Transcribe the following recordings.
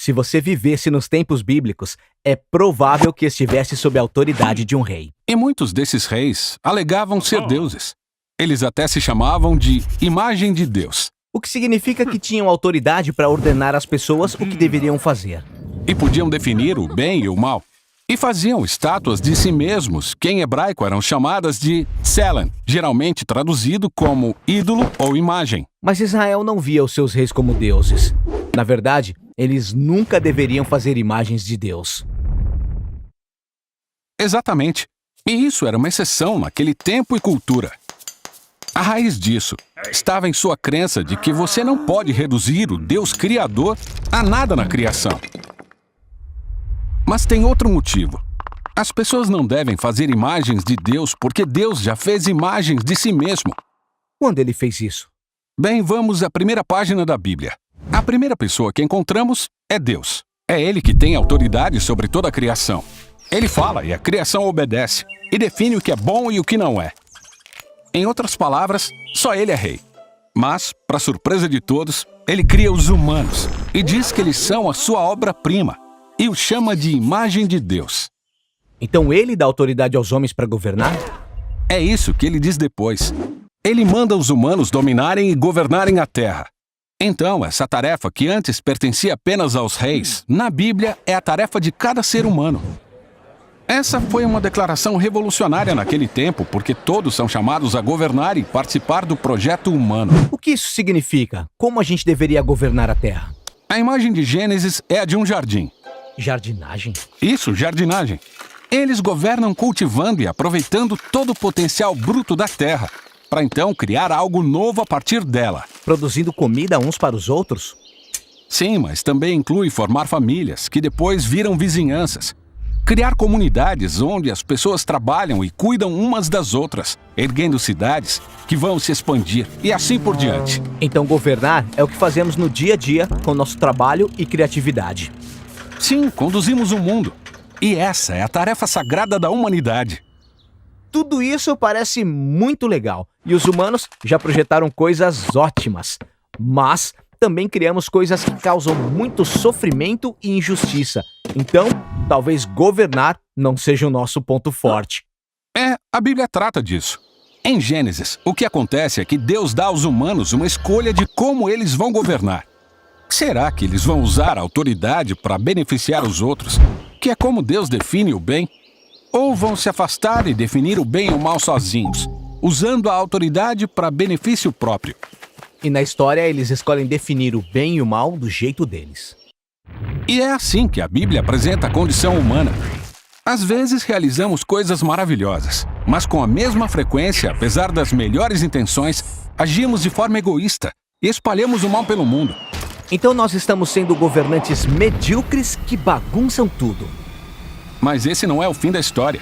Se você vivesse nos tempos bíblicos, é provável que estivesse sob a autoridade de um rei. E muitos desses reis alegavam ser deuses. Eles até se chamavam de imagem de Deus. O que significa que tinham autoridade para ordenar às pessoas o que deveriam fazer. E podiam definir o bem e o mal. E faziam estátuas de si mesmos, que em hebraico eram chamadas de Tselem, geralmente traduzido como ídolo ou imagem. Mas Israel não via os seus reis como deuses. Na verdade, eles nunca deveriam fazer imagens de Deus. Exatamente. E isso era uma exceção naquele tempo e cultura. A raiz disso estava em sua crença de que você não pode reduzir o Deus Criador a nada na criação. Mas tem outro motivo. As pessoas não devem fazer imagens de Deus porque Deus já fez imagens de si mesmo. Quando ele fez isso? Bem, vamos à primeira página da Bíblia. A primeira pessoa que encontramos é Deus. É Ele que tem autoridade sobre toda a criação. Ele fala e a criação obedece, e define o que é bom e o que não é. Em outras palavras, só Ele é rei. Mas, para surpresa de todos, Ele cria os humanos e diz que eles são a sua obra-prima, e o chama de imagem de Deus. Então ele dá autoridade aos homens para governar? É isso que ele diz depois. Ele manda os humanos dominarem e governarem a terra. Então, essa tarefa que antes pertencia apenas aos reis, na Bíblia é a tarefa de cada ser humano. Essa foi uma declaração revolucionária naquele tempo, porque todos são chamados a governar e participar do projeto humano. O que isso significa? Como a gente deveria governar a terra? A imagem de Gênesis é a de um jardim. Jardinagem? Isso, jardinagem. Eles governam cultivando e aproveitando todo o potencial bruto da terra, para então criar algo novo a partir dela. Produzindo comida uns para os outros? Sim, mas também inclui formar famílias, que depois viram vizinhanças. Criar comunidades onde as pessoas trabalham e cuidam umas das outras, erguendo cidades que vão se expandir e assim por diante. Então governar é o que fazemos no dia a dia com nosso trabalho e criatividade. Sim, conduzimos o mundo. E essa é a tarefa sagrada da humanidade. Tudo isso parece muito legal. E os humanos já projetaram coisas ótimas. Mas também criamos coisas que causam muito sofrimento e injustiça. Então, talvez governar não seja o nosso ponto forte. A Bíblia trata disso. Em Gênesis, o que acontece é que Deus dá aos humanos uma escolha de como eles vão governar. Será que eles vão usar a autoridade para beneficiar os outros, que é como Deus define o bem? Ou vão se afastar e definir o bem e o mal sozinhos, usando a autoridade para benefício próprio? E na história eles escolhem definir o bem e o mal do jeito deles. E é assim que a Bíblia apresenta a condição humana. Às vezes realizamos coisas maravilhosas, mas com a mesma frequência, apesar das melhores intenções, agimos de forma egoísta e espalhamos o mal pelo mundo. Então nós estamos sendo governantes medíocres que bagunçam tudo. Mas esse não é o fim da história.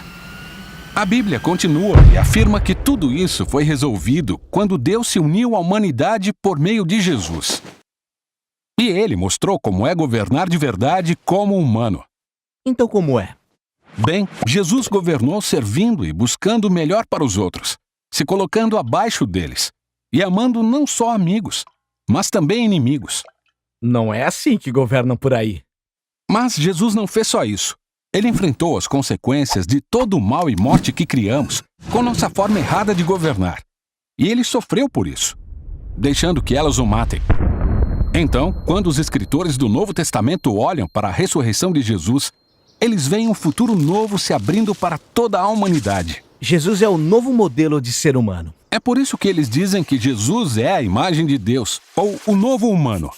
A Bíblia continua e afirma que tudo isso foi resolvido quando Deus se uniu à humanidade por meio de Jesus. E ele mostrou como é governar de verdade como humano. Então como é? Bem, Jesus governou servindo e buscando o melhor para os outros, se colocando abaixo deles e amando não só amigos, mas também inimigos. Não é assim que governam por aí. Mas Jesus não fez só isso. Ele enfrentou as consequências de todo o mal e morte que criamos com nossa forma errada de governar. E ele sofreu por isso, deixando que elas o matem. Então, quando os escritores do Novo Testamento olham para a ressurreição de Jesus, eles veem um futuro novo se abrindo para toda a humanidade. Jesus é o novo modelo de ser humano. É por isso que eles dizem que Jesus é a imagem de Deus, ou o novo humano.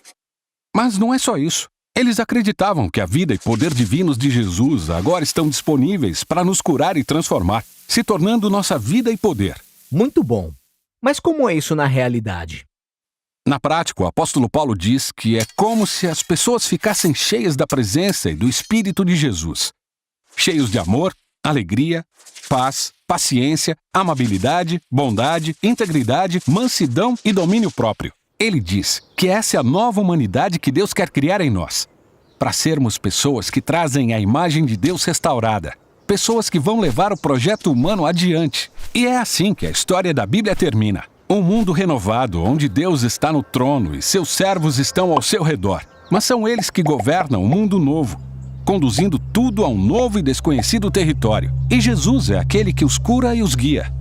Mas não é só isso. Eles acreditavam que a vida e poder divinos de Jesus agora estão disponíveis para nos curar e transformar, se tornando nossa vida e poder. Muito bom. Mas como é isso na realidade? Na prática, o apóstolo Paulo diz que é como se as pessoas ficassem cheias da presença e do Espírito de Jesus. Cheios de amor, alegria, paz, paciência, amabilidade, bondade, integridade, mansidão e domínio próprio. Ele diz que essa é a nova humanidade que Deus quer criar em nós, para sermos pessoas que trazem a imagem de Deus restaurada, pessoas que vão levar o projeto humano adiante. E é assim que a história da Bíblia termina. Um mundo renovado, onde Deus está no trono e seus servos estão ao seu redor. Mas são eles que governam o mundo novo, conduzindo tudo a um novo e desconhecido território. E Jesus é aquele que os cura e os guia.